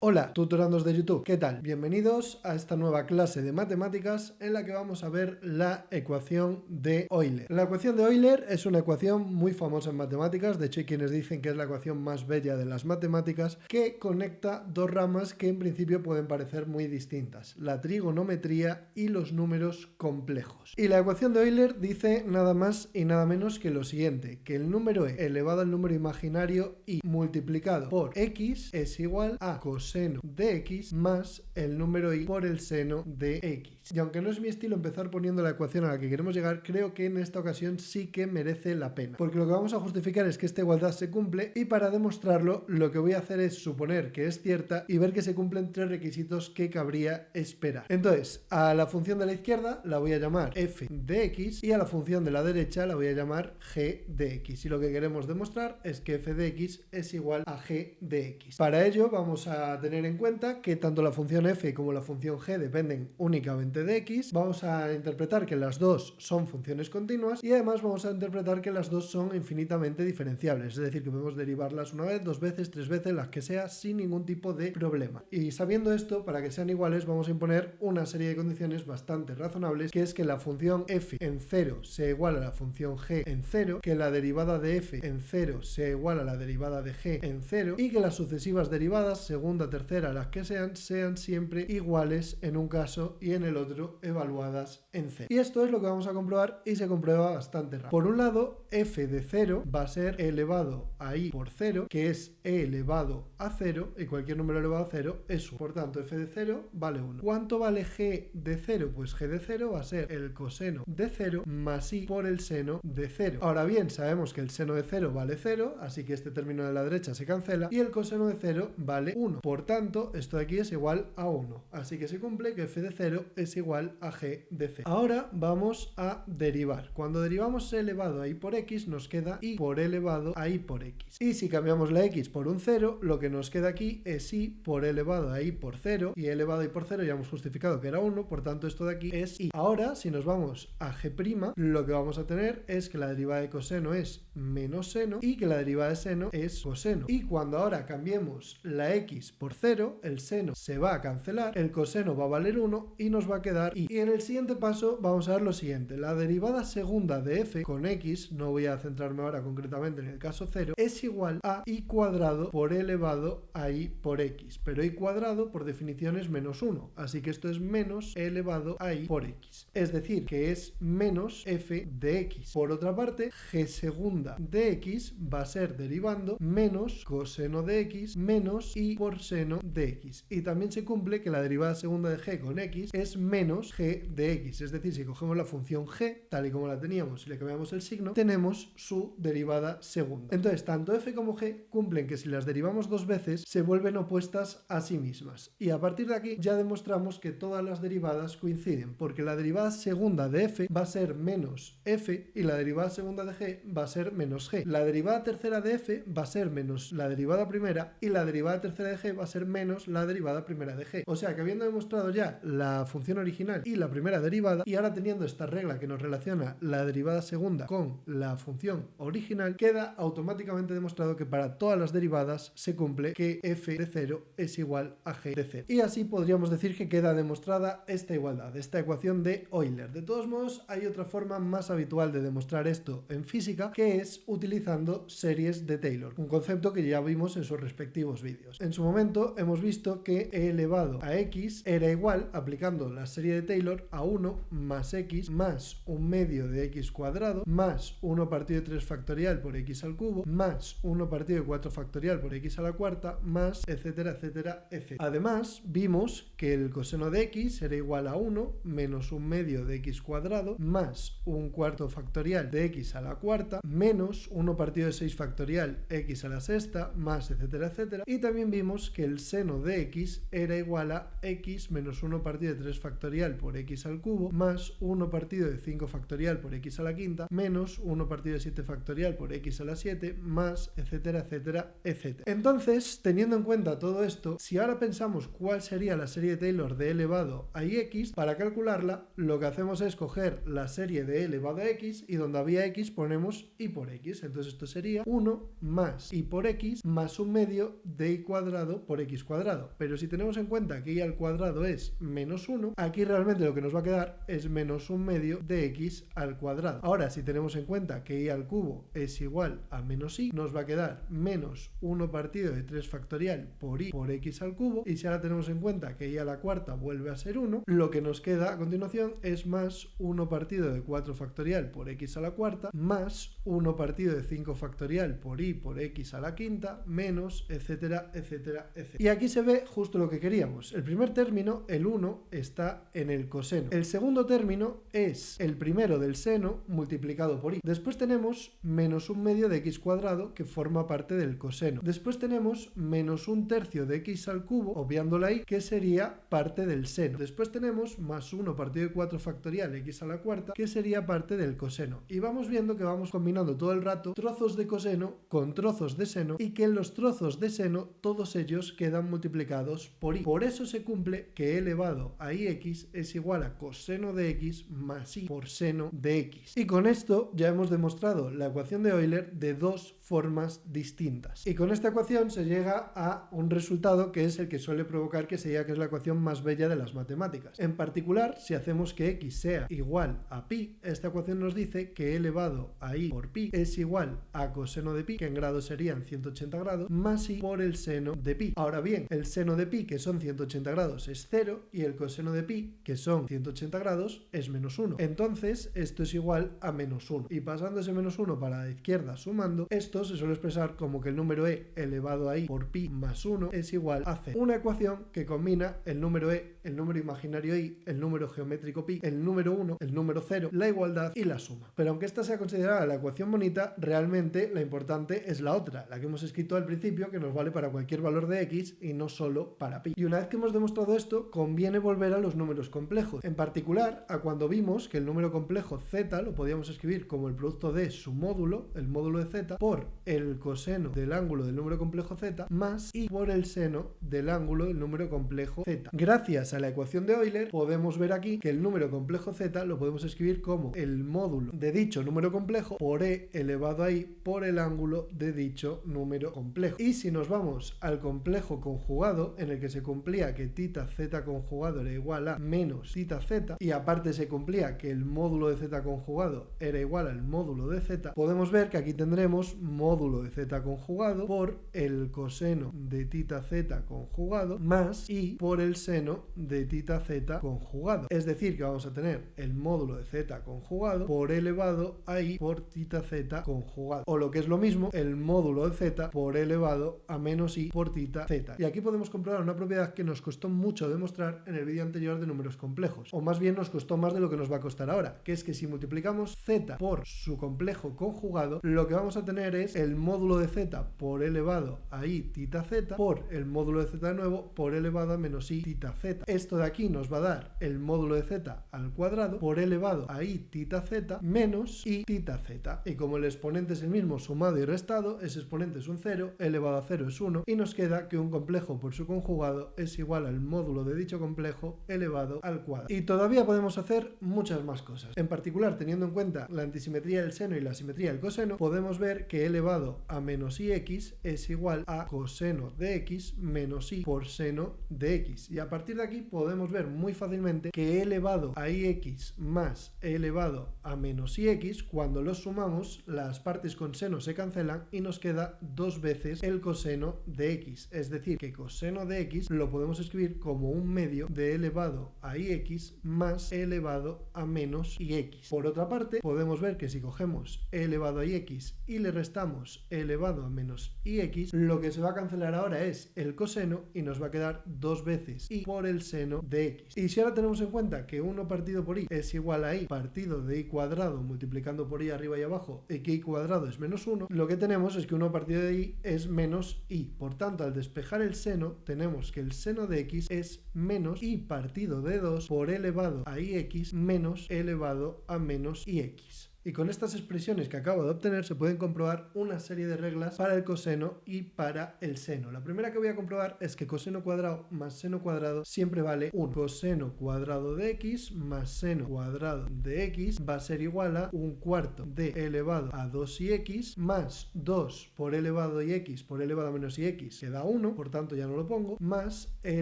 Hola, tutorandos de YouTube, ¿qué tal? Bienvenidos a esta nueva clase de matemáticas en la que vamos a ver la ecuación de Euler. La ecuación de Euler es una ecuación muy famosa en matemáticas, de hecho hay quienes dicen que es la ecuación más bella de las matemáticas, que conecta dos ramas que en principio pueden parecer muy distintas, la trigonometría y los números complejos. Y la ecuación de Euler dice nada más y nada menos que lo siguiente, que el número e elevado al número imaginario y multiplicado por x es igual a coseno de x más el número y por el seno de x. Y aunque no es mi estilo empezar poniendo la ecuación a la que queremos llegar, creo que en esta ocasión sí que merece la pena, porque lo que vamos a justificar es que esta igualdad se cumple, y para demostrarlo lo que voy a hacer es suponer que es cierta y ver que se cumplen tres requisitos que cabría esperar. Entonces, a la función de la izquierda la voy a llamar f de x y a la función de la derecha la voy a llamar g de x, y lo que queremos demostrar es que f de x es igual a g de x. Para ello vamos a tener en cuenta que tanto la función f como la función g dependen únicamente de x, vamos a interpretar que las dos son funciones continuas y además vamos a interpretar que las dos son infinitamente diferenciables, es decir, que podemos derivarlas una vez, dos veces, tres veces, las que sea, sin ningún tipo de problema. Y sabiendo esto, para que sean iguales vamos a imponer una serie de condiciones bastante razonables, que es que la función f en 0 sea igual a la función g en 0, que la derivada de f en 0 sea igual a la derivada de g en 0 y que las sucesivas derivadas, segunda, tercera, las que sean siempre iguales en un caso y en el otro evaluadas en 0. Y esto es lo que vamos a comprobar y se comprueba bastante rápido. Por un lado, f de 0 va a ser e elevado a i por 0, que es e elevado a 0, y cualquier número elevado a 0 es 1. Por tanto, f de 0 vale 1. ¿Cuánto vale g de 0? Pues g de 0 va a ser el coseno de 0 más i por el seno de 0. Ahora bien, sabemos que el seno de 0 vale 0, así que este término de la derecha se cancela y el coseno de 0 vale 1. Por tanto, esto de aquí es igual a 1. Así que se cumple que f de 0 es igual a g de 0. Ahora vamos a derivar. Cuando derivamos e elevado a i por x nos queda i por e elevado a i por x. Y si cambiamos la x por un 0, lo que nos queda aquí es i por e elevado a i por 0, y e elevado a i por 0 ya hemos justificado que era 1, por tanto esto de aquí es i. Ahora, si nos vamos a g', lo que vamos a tener es que la derivada de coseno es menos seno y que la derivada de seno es coseno. Y cuando ahora cambiemos la x por 0, el seno se va a cancelar, el coseno va a valer 1 y nos va a quedar i. Y en el siguiente paso vamos a ver lo siguiente: la derivada segunda de f con x, no voy a centrarme ahora concretamente en el caso 0, es igual a i cuadrado por e elevado a i por x, pero i cuadrado por definición es menos 1, así que esto es menos e elevado a i por x, es decir, que es menos f de x. Por otra parte, g segunda de x va a ser derivando menos coseno de x menos i por seno de x, y también se cumple que la derivada segunda de g con x es menos g de x, es decir, si cogemos la función g tal y como la teníamos y le cambiamos el signo, tenemos su derivada segunda. Entonces, tanto f como g cumplen que si las derivamos dos veces se vuelven opuestas a sí mismas, y a partir de aquí ya demostramos que todas las derivadas coinciden, porque la derivada segunda de f va a ser menos f y la derivada segunda de g va a ser menos g. La derivada tercera de f va a ser menos la derivada primera y la derivada tercera de g va a ser menos la derivada primera de g. O sea que, habiendo demostrado ya la función original y la primera derivada, y ahora teniendo esta regla que nos relaciona la derivada segunda con la función original, queda automáticamente demostrado que para todas las derivadas se cumple que f de 0 es igual a g de 0. Y así podríamos decir que queda demostrada esta igualdad, esta ecuación de Euler. De todos modos, hay otra forma más habitual de demostrar esto en física, que es utilizando series de Taylor, un concepto que ya vimos en sus respectivos vídeos. En su momento hemos visto que e elevado a x era igual, aplicando la serie de Taylor, a 1 más x más un medio de x cuadrado más 1 partido de 3 factorial por x al cubo más 1 partido de 4 factorial por x a la cuarta más etcétera, etcétera, etcétera. Además, vimos que el coseno de x era igual a 1 menos un medio de x cuadrado más un cuarto factorial de x a la cuarta menos 1 partido de 6 factorial x a la sexta más etcétera, etcétera. Y también vimos que el seno de x era igual a x menos 1 partido de 3 factorial por x al cubo más 1 partido de 5 factorial por x a la quinta menos 1 partido de 7 factorial por x a la 7 más etcétera, etcétera, etcétera. Entonces, teniendo en cuenta todo esto, si ahora pensamos cuál sería la serie de Taylor de e elevado a ix, para calcularla lo que hacemos es coger la serie de e elevado a x y donde había x ponemos i por x. Entonces esto sería 1 más i por x más un medio de i cuadrado por por x cuadrado. Pero si tenemos en cuenta que y al cuadrado es menos 1, aquí realmente lo que nos va a quedar es menos 1/2 de x al cuadrado. Ahora, si tenemos en cuenta que y al cubo es igual a menos y, nos va a quedar menos 1 partido de 3 factorial por y por x al cubo. Y si ahora tenemos en cuenta que y a la cuarta vuelve a ser 1, lo que nos queda a continuación es más 1 partido de 4 factorial por x a la cuarta, más 1 partido de 5 factorial por y por x a la quinta, menos, etcétera, etcétera, etcétera. Y aquí se ve justo lo que queríamos. El primer término, el 1, está en el coseno. El segundo término es el primero del seno multiplicado por y. Después tenemos menos 1/2 de x cuadrado, que forma parte del coseno. Después tenemos menos 1/3 de x al cubo, obviando la y, que sería parte del seno. Después tenemos más 1 partido de 4 factorial x a la cuarta, que sería parte del coseno. Y vamos viendo que vamos combinando todo el rato trozos de coseno con trozos de seno, y que en los trozos de seno todos ellos quedan multiplicados por y. Por eso se cumple que e elevado a ix es igual a coseno de x más y por seno de x. Y con esto ya hemos demostrado la ecuación de Euler de dos formas distintas. Y con esta ecuación se llega a un resultado que es el que suele provocar que se diga que es la ecuación más bella de las matemáticas. En particular, si hacemos que x sea igual a pi, esta ecuación nos dice que e elevado a y por pi es igual a coseno de pi, que en grados serían 180 grados, más y por el seno de pi. Ahora bien, el seno de pi, que son 180 grados, es 0, y el coseno de pi, que son 180 grados, es menos 1. Entonces, esto es igual a menos 1. Y pasando ese menos 1 para la izquierda sumando, esto se suele expresar como que el número e elevado a y por pi más 1 es igual a 0. Una ecuación que combina el número e, el número imaginario y, el número geométrico pi, el número 1, el número 0, la igualdad y la suma. Pero aunque esta sea considerada la ecuación bonita, realmente la importante es la otra, la que hemos escrito al principio, que nos vale para cualquier valor de x y no solo para pi. Y una vez que hemos demostrado esto, conviene volver a los números complejos. En particular, a cuando vimos que el número complejo z lo podíamos escribir como el producto de su módulo, el módulo de z, por el coseno del ángulo del número complejo z, más y por el seno del ángulo del número complejo z. Gracias a la ecuación de Euler, podemos ver aquí que el número complejo z lo podemos escribir como el módulo de dicho número complejo por e elevado a y por el ángulo de dicho número complejo. Y si nos vamos al complejo conjugado, en el que se cumplía que tita z conjugado era igual a menos tita z, y aparte se cumplía que el módulo de z conjugado era igual al módulo de z, podemos ver que aquí tendremos módulo de z conjugado por el coseno de tita z conjugado más y por el seno de tita z conjugado. Es decir, que vamos a tener el módulo de z conjugado por elevado a y por tita z conjugado. O lo que es lo mismo, el módulo de z por elevado a menos y por tita z. Y aquí podemos comprobar una propiedad que nos costó mucho demostrar en el vídeo anterior de números complejos. O más bien nos costó más de lo que nos va a costar ahora, que es que si multiplicamos z por su complejo conjugado, lo que vamos a tener es el módulo de z por elevado a y tita z por el módulo de z de nuevo por elevado a menos y tita z. Esto de aquí nos va a dar el módulo de z al cuadrado por elevado a y tita z menos y tita z. Y como el exponente es el mismo sumado y restado, ese exponente es un 0, elevado a 0 es 1, y nos queda que un complejo por su conjugado es igual al módulo de dicho complejo elevado al cuadrado. Y todavía podemos hacer muchas más cosas. En particular, teniendo en cuenta la antisimetría del seno y la simetría del coseno, podemos ver que elevado a menos ix es igual a coseno de x menos y por seno de x. Y a partir de aquí podemos ver muy fácilmente que elevado a ix más elevado a menos ix, cuando los sumamos, las partes con seno se cancelan y nos queda dos veces el coseno de x. Es decir, que coseno de x lo podemos escribir como un medio de elevado a ix más elevado a menos ix. Por otra parte, podemos ver que si cogemos elevado a ix y le restamos elevado a menos ix, lo que se va a cancelar ahora es el coseno y nos va a quedar dos veces y por el seno de x. Y si ahora tenemos en cuenta que 1 partido por y es igual a y partido de y cuadrado multiplicando por y arriba y abajo y que y cuadrado es menos 1, lo que tenemos es que 1 partido de y es menos y. Por tanto, al despejar el seno, tenemos que el seno de x es menos y partido de 2 por elevado a ix menos elevado a menos ix. Y con estas expresiones que acabo de obtener se pueden comprobar una serie de reglas para el coseno y para el seno. La primera que voy a comprobar es que coseno cuadrado más seno cuadrado siempre vale 1. Coseno cuadrado de x más seno cuadrado de x va a ser igual a 1/4 de elevado a 2ix más 2 por elevado y x por elevado a menos ix, que da 1, por tanto ya no lo pongo, más e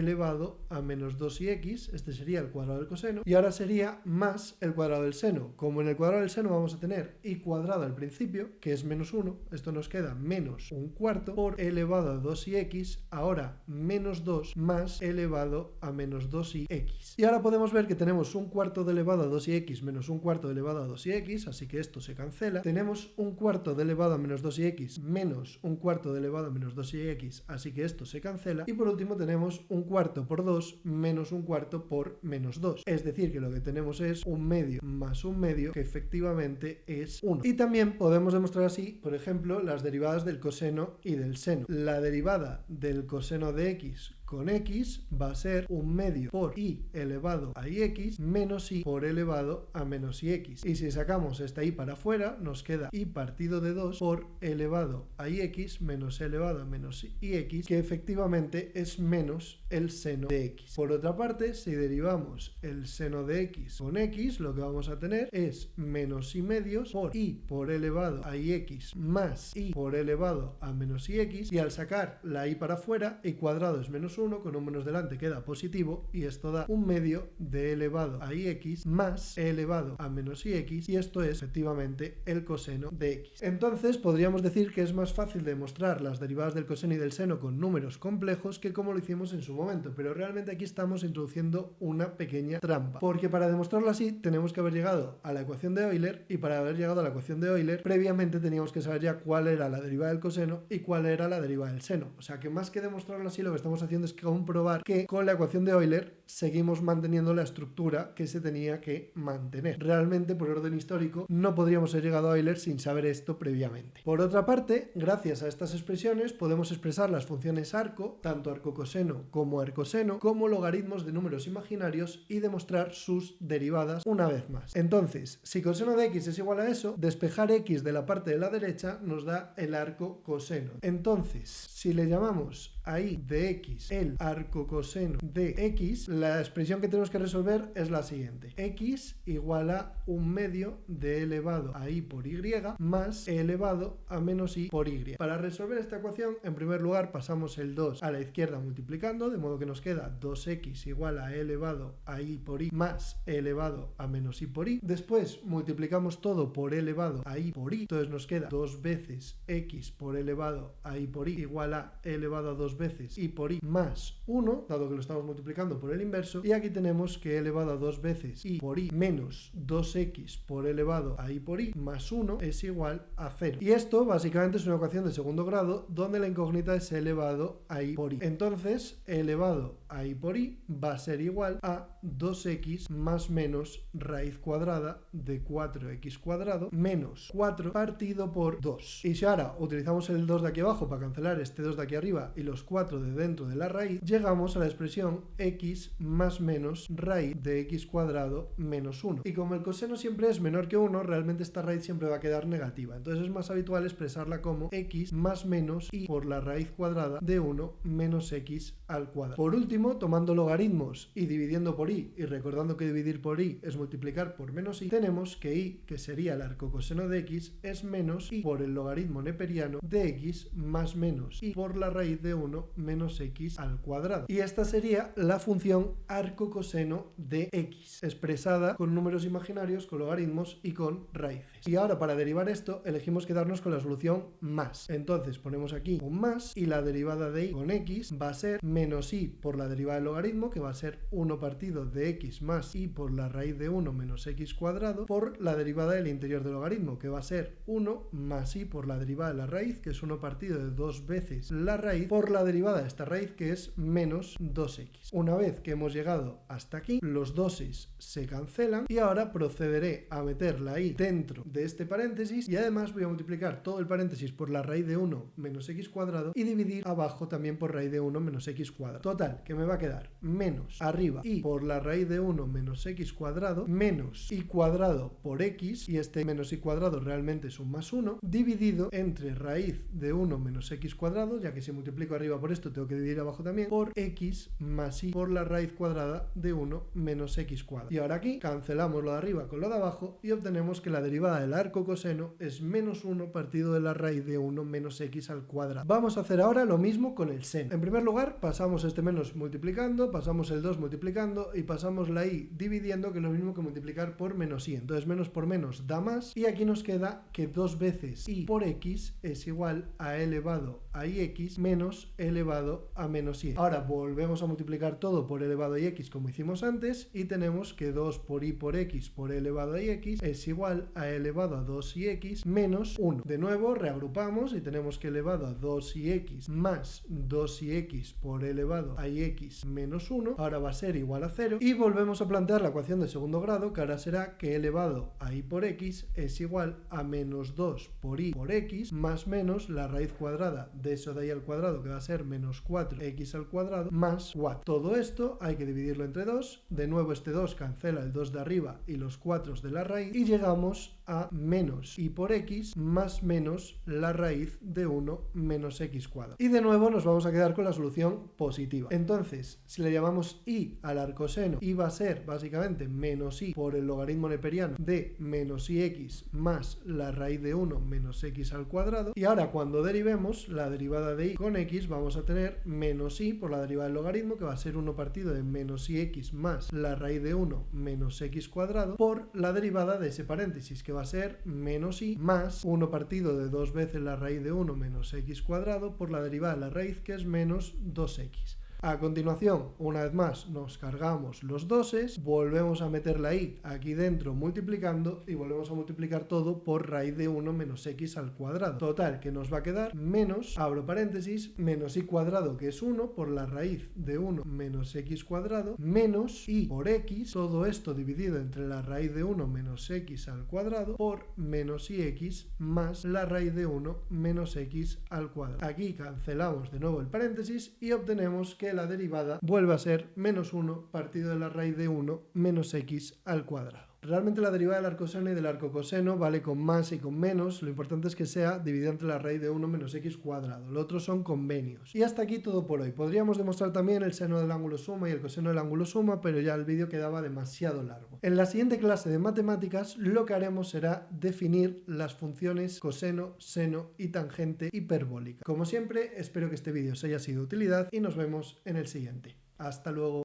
elevado a menos 2ix, este sería el cuadrado del coseno, y ahora sería más el cuadrado del seno. Como en el cuadrado del seno vamos a tener y cuadrado al principio, que es menos 1, esto nos queda menos 1/4 por elevado a 2ix, ahora menos 2 más elevado a menos 2ix. Y ahora podemos ver que tenemos 1/4 de elevado a 2ix menos 1/4 de elevado a 2ix, así que esto se cancela. Tenemos 1/4 de elevado a menos 2ix menos 1/4 de elevado a menos 2ix, así que esto se cancela. Y por último tenemos 1/4 por 2 menos 1/4 por menos 2. Es decir, que lo que tenemos es 1/2 más 1/2, que efectivamente es 1. Y también podemos demostrar así, por ejemplo, las derivadas del coseno y del seno. La derivada del coseno de x con x va a ser 1/2 por y elevado a ix menos y por elevado a menos ix. Y si sacamos esta y para afuera, nos queda y partido de 2 por elevado a ix menos elevado a menos ix, que efectivamente es menos el seno de x. Por otra parte, si derivamos el seno de x con x, lo que vamos a tener es menos y medios por y por elevado a ix más y por elevado a menos ix, y al sacar la y para afuera, y cuadrado es menos 1, con un menos delante queda positivo, y esto da 1/2 de elevado a ix más elevado a menos ix, y esto es efectivamente el coseno de x. Entonces podríamos decir que es más fácil demostrar las derivadas del coseno y del seno con números complejos que como lo hicimos en su momento, pero realmente aquí estamos introduciendo una pequeña trampa, porque para demostrarlo así tenemos que haber llegado a la ecuación de Euler, y para haber llegado a la ecuación de Euler previamente teníamos que saber ya cuál era la derivada del coseno y cuál era la derivada del seno. O sea que más que demostrarlo así, lo que estamos haciendo es comprobar que con la ecuación de Euler seguimos manteniendo la estructura que se tenía que mantener. Realmente, por orden histórico, no podríamos haber llegado a Euler sin saber esto previamente. Por otra parte, gracias a estas expresiones podemos expresar las funciones arco, tanto arcocoseno como arcoseno, como logaritmos de números imaginarios y demostrar sus derivadas una vez más. Entonces, si coseno de x es igual a eso, despejar x de la parte de la derecha nos da el arco coseno. Entonces, si le llamamos a y de x el arco coseno de x, la expresión que tenemos que resolver es la siguiente: x igual a 1/2 de elevado a y por y más e elevado a menos y por y. Para resolver esta ecuación, en primer lugar pasamos el 2 a la izquierda multiplicando, de modo que nos queda 2x igual a e elevado a y por y más e elevado a menos y por y. Después multiplicamos todo por e elevado a y por y, entonces nos queda 2 veces x por elevado a y por y igual a e elevado a 2 veces y por y más 1, dado que lo estamos multiplicando por el inverso, y aquí tenemos que e elevado a 2 veces y por y menos 2x por elevado a y por y más 1 es igual a 0. Y esto básicamente es una ecuación de segundo grado donde la incógnita es e elevado a y por y. Entonces, e elevado a y por y va a ser igual a 2x más menos raíz cuadrada de 4x cuadrado menos 4 partido por 2. Y si ahora utilizamos el 2 de aquí abajo para cancelar este 2 de aquí arriba y los 4 de dentro de la raíz, llegamos a la expresión x más menos raíz de x cuadrado menos 1. Y como el coseno siempre es menor que 1, realmente esta raíz siempre va a quedar negativa. Entonces es más habitual expresarla como x más menos y por la raíz cuadrada de 1 menos x al cuadrado. Por último, tomando logaritmos y dividiendo por y, y recordando que dividir por y es multiplicar por menos y, tenemos que y, que sería el arcocoseno de x, es menos y por el logaritmo neperiano de x más menos y por la raíz de 1 menos x al cuadrado. Y esta sería la función arcocoseno de x, expresada con números imaginarios, con logaritmos y con raíces. Y ahora, para derivar esto, elegimos quedarnos con la solución más. Entonces ponemos aquí un más y la derivada de y con x va a ser menos y por la derivada del logaritmo, que va a ser 1 partido de x más y por la raíz de 1 menos x cuadrado, por la derivada del interior del logaritmo, que va a ser 1 más y por la derivada de la raíz, que es 1 partido de 2 veces la raíz, por la la derivada de esta raíz, que es menos 2x. Una vez que hemos llegado hasta aquí, los doses se cancelan y ahora procederé a meter la y dentro de este paréntesis y además voy a multiplicar todo el paréntesis por la raíz de 1 menos x cuadrado y dividir abajo también por raíz de 1 menos x cuadrado. Total, que me va a quedar menos arriba y por la raíz de 1 menos x cuadrado menos y cuadrado por x, y este menos y cuadrado realmente es un más 1, dividido entre raíz de 1 menos x cuadrado, ya que si multiplico arriba por esto tengo que dividir abajo también, por x más y por la raíz cuadrada de 1 menos x cuadrado. Y ahora aquí cancelamos lo de arriba con lo de abajo y obtenemos que la derivada del arco coseno es menos 1 partido de la raíz de 1 menos x al cuadrado. Vamos a hacer ahora lo mismo con el seno. En primer lugar, pasamos este menos multiplicando, pasamos el 2 multiplicando y pasamos la y dividiendo, que es lo mismo que multiplicar por menos y. Entonces menos por menos da más y aquí nos queda que 2 veces y por x es igual a elevado a ix menos elevado a menos y. Ahora volvemos a multiplicar todo por elevado a x como hicimos antes y tenemos que 2 por y por x por elevado a x es igual a elevado a 2ix menos 1. De nuevo reagrupamos y tenemos que elevado a 2ix más 2ix por elevado a x menos 1 ahora va a ser igual a 0 y volvemos a plantear la ecuación de segundo grado, que ahora será que elevado a y por x es igual a menos 2 por y por x más menos la raíz cuadrada de eso de ahí al cuadrado, que va a ser menos 4x al cuadrado más 4. Todo esto hay que dividirlo entre 2, de nuevo este 2 cancela el 2 de arriba y los 4 de la raíz y llegamos a menos y por x más menos la raíz de 1 menos x cuadrado. Y de nuevo nos vamos a quedar con la solución positiva. Entonces, si le llamamos y al arcoseno, y va a ser básicamente menos y por el logaritmo neperiano de menos ix más la raíz de 1 menos x al cuadrado. Y ahora cuando derivemos la derivada de y con x vamos a tener menos y por la derivada del logaritmo, que va a ser 1 partido de menos ix más la raíz de 1 menos x cuadrado por la derivada de ese paréntesis, que va a ser menos y más 1 partido de 2 veces la raíz de 1 menos x cuadrado por la derivada de la raíz, que es menos 2x. A continuación, una vez más, nos cargamos los doses, volvemos a meter la y aquí dentro multiplicando y volvemos a multiplicar todo por raíz de 1 menos x al cuadrado. Total, que nos va a quedar menos, abro paréntesis, menos y cuadrado, que es 1, por la raíz de 1 menos x cuadrado, menos y por x, todo esto dividido entre la raíz de 1 menos x al cuadrado por menos y x más la raíz de 1 menos x al cuadrado. Aquí cancelamos de nuevo el paréntesis y obtenemos que la derivada vuelve a ser menos 1 partido de la raíz de 1 menos x al cuadrado. Realmente la derivada del arcoseno y del arcocoseno vale con más y con menos, lo importante es que sea dividida entre la raíz de 1 menos x cuadrado, lo otro son convenios. Y hasta aquí todo por hoy. Podríamos demostrar también el seno del ángulo suma y el coseno del ángulo suma, pero ya el vídeo quedaba demasiado largo. En la siguiente clase de matemáticas lo que haremos será definir las funciones coseno, seno y tangente hiperbólica. Como siempre, espero que este vídeo os haya sido de utilidad y nos vemos en el siguiente. Hasta luego.